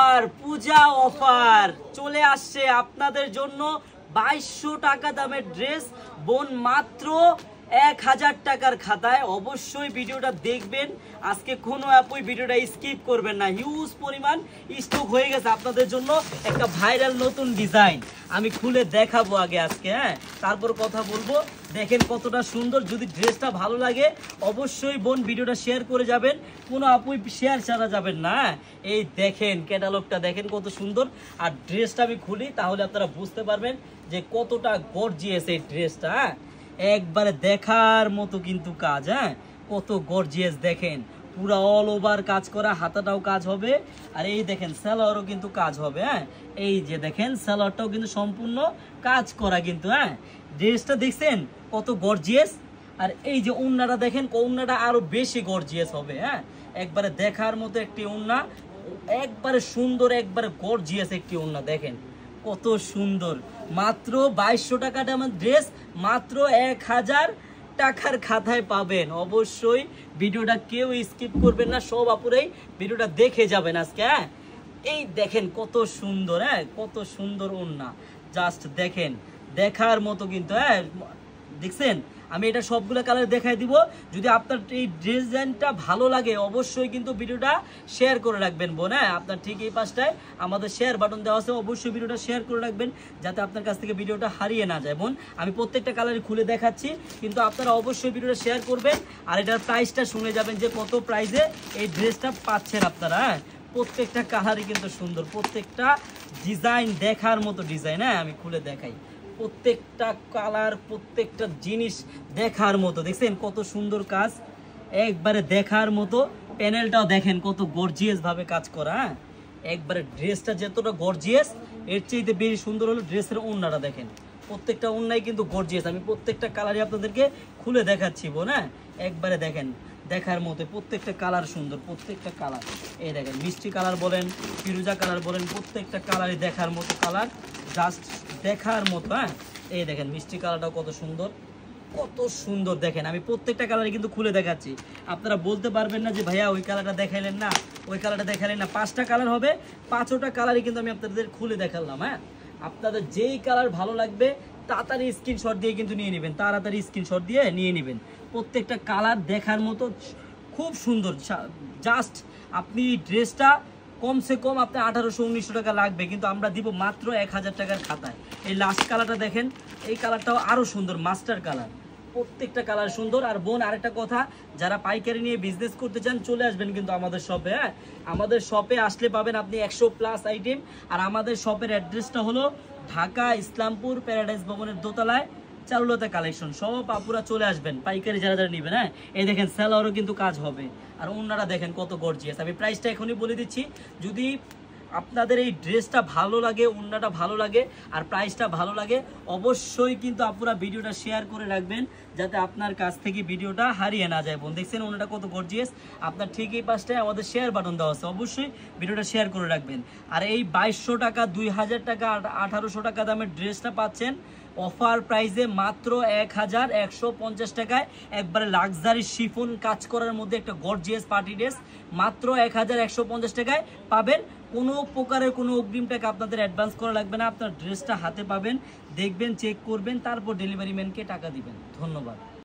Offer, পূজা offer চলে আসছে আপনাদের জন্য। 2200 টাকা দামের ড্রেস বোন মাত্র 1000 টাকার খাতায়। অবশ্যই ভিডিওটা দেখবেন, আজকে কোনো অ্যাপই ভিডিওটা স্কিপ করবেন না। হিউজ পরিমাণ স্টক হয়ে গেছে আপনাদের জন্য। একটা ভাইরাল নতুন ডিজাইন আমি খুলে দেখাবো আগে আজকে, তারপর কথা বলবো। দেখেন কতটা সুন্দর। যদি ড্রেসটা ভালো লাগে অবশ্যই বোন ভিডিওটা শেয়ার করে যাবেন, কোনো আপুই শেয়ার ছাড়া যাবেন না। এই দেখেন ক্যাটালগটা দেখেন কত সুন্দর। আর ড্রেসটা আমি খুলি তাহলে আপনারা বুঝতে পারবেন যে কতটা গর্জিয়াস এই ড্রেসটা। একবারে দেখার মতো কিন্তু কাজ, কত গর্জিয়াস দেখেন। পুরো অল ওভার কাজ করা, হাতাটাও কাজ হবে। আর এই দেখেন সালোয়ারও কিন্তু কাজ হবে। এই যে দেখেন সালোয়ারটাও কিন্তু সম্পূর্ণ কাজ করা কিন্তু। ড্রেসটা দেখছেন কত গর্জিয়াস। আর এই যে ওড়নাটা দেখেন, ওড়নাটা আরো বেশি গর্জিয়াস হবে। একবারে দেখার মতো একটি ওড়না, একবারে সুন্দর, একবারে গর্জিয়াস একটি ওড়না। দেখেন কত সুন্দর। মাত্র 2200 টাকা দামের ড্রেস মাত্র 1000 টাকার খাতায় পাবেন। অবশ্যই ভিডিওটা কেউ স্কিপ করবেন না, সব আপুরাই ভিডিওটা দেখে যাবেন আজকে। এই দেখেন কত সুন্দর, কত সুন্দর ওড়না। জাস্ট দেখেন দেখার মতো কিন্তু। দেখছেন আমি এটা সবগুলো কালার দেখাই দিব। যদি আপনার এই ডিজাইনটা ভালো লাগে অবশ্যই কিন্তু ভিডিওটা শেয়ার করে রাখবেন বোন। আপনার ঠিক এই পাশটায় আমাদের শেয়ার বাটন দেওয়া আছে, অবশ্যই ভিডিওটা শেয়ার করে রাখবেন যাতে আপনার কাছ থেকে ভিডিওটা হারিয়ে না যায় বোন। আমি প্রত্যেকটা কালারই খুলে দেখাচ্ছি, কিন্তু আপনারা অবশ্যই ভিডিওটা শেয়ার করবেন। আর এটার প্রাইসটা শুনে যাবেন যে কত প্রাইসে এই ড্রেসটা পাচ্ছেন আপনারা। প্রত্যেকটা কালারই কিন্তু সুন্দর, প্রত্যেকটা ডিজাইন দেখার মতো ডিজাইন। আমি খুলে দেখাই, প্রত্যেকটা কালার, প্রত্যেকটা জিনিস দেখার মতো। দেখছেন কত সুন্দর কাজ, একবারে দেখার মতো। প্যানেলটাও দেখেন কত গর্জিয়াস ভাবে কাজ করা। একবারে ড্রেসটা যতটা গর্জিয়াস এর চেয়ে বেশি সুন্দর হলো ড্রেসের ওড়নাটা। দেখেন প্রত্যেকটা ওড়নাই কিন্তু গর্জিয়াস। আমি প্রত্যেকটা কালারই আপনাদেরকে খুলে দেখাচ্ছি বোন। একবারে দেখেন দেখার মতো, প্রত্যেকটা কালার সুন্দর, প্রত্যেকটা কালার। এই দেখেন মিষ্টি কালার বলেন, ফিরোজা কালার বলেন, প্রত্যেকটা কালারই দেখার মতো কালার, জাস্ট দেখার মতো। এই দেখেন মিষ্টি কালারটাও কত সুন্দর, কত সুন্দর। দেখেন আমি প্রত্যেকটা কালারই কিন্তু খুলে দেখাচ্ছি। আপনারা বলতে পারবেন না যে ভাইয়া ওই কালারটা দেখাইলেন না, ওই কালারটা দেখাইলেন না। 5টা কালার হবে, 5টা কালারই কিন্তু আমি আপনাদের খুলে দেখালাম। আপনাদের যেই কালার ভালো লাগবে তাড়াতাড়ি স্ক্রিনশট দিয়ে কিন্তু নিয়ে নেবেন, তাড়াতাড়ি স্ক্রিনশট দিয়ে নিয়ে নেবেন। প্রত্যেকটা কালার দেখার মতো, খুব সুন্দর। জাস্ট আপনি ড্রেসটা কমসে কম আপনার 1800-1900 টাকা লাগবে, কিন্তু আমরা দিব মাত্র 1000 টাকার খাতায়। এই লাস্ট কালারটা দেখেন, এই কালারটাও আরো সুন্দর, মাস্টার কালার। প্রত্যেকটা কালার সুন্দর। আর বোন আরেকটা কথা, যারা পাইকারি নিয়ে বিজনেস করতে চান চলে আসবেন কিন্তু আমাদের শপে। আমাদের শপে আসলে পাবেন আপনি 100+ আইটেম। আর আমাদের শপের অ্যাড্রেসটা হলো ঢাকা ইসলামপুর প্যারাডাইস ভবনের দোতলায়, চারুলতা কালেকশন। সব আপুরা চলে আসবেন পাইকারি যারা যারা নেবেন। এই দেখেন সেলারও কিন্তু কাজ হবে। আর ওনারা দেখেন কত গর্জিয়াস। আমি প্রাইসটা এখনই বলে দিচ্ছি। যদি আপনাদের এই ড্রেসটা ভালো লাগে, ওড়নাটা ভালো লাগে, আর প্রাইসটা ভালো লাগে, অবশ্যই কিন্তু আপনারা ভিডিওটা শেয়ার করে রাখবেন যাতে আপনার কাছ থেকে ভিডিওটা হারিয়ে না যায় বোন। দেখছেন ওড়নাটা কত গর্জিয়াস। আপনার ঠিক এই পাশটায় আমাদের শেয়ার বাটন দেওয়া আছে, অবশ্যই ভিডিওটা শেয়ার করে রাখবেন। আর এই 2200 টাকা, 2000 টাকা, 1800 টাকা দামের ড্রেসটা পাচ্ছেন অফার প্রাইসে মাত্র 1150 টাকায়। একবারে লাক্সারি শিফন কাজ করার মধ্যে একটা গর্জিয়াস পার্টি ড্রেস মাত্র 1150 টাকায় পাবেন। কোনো প্রকারের কোনো অগ্রিম টাকা আপনাদের অ্যাডভান্স করা লাগবে না। আপনার ড্রেসটা হাতে পাবেন, দেখবেন, চেক করবেন, তারপর ডেলিভারি ম্যানকে টাকা দিবেন। ধন্যবাদ।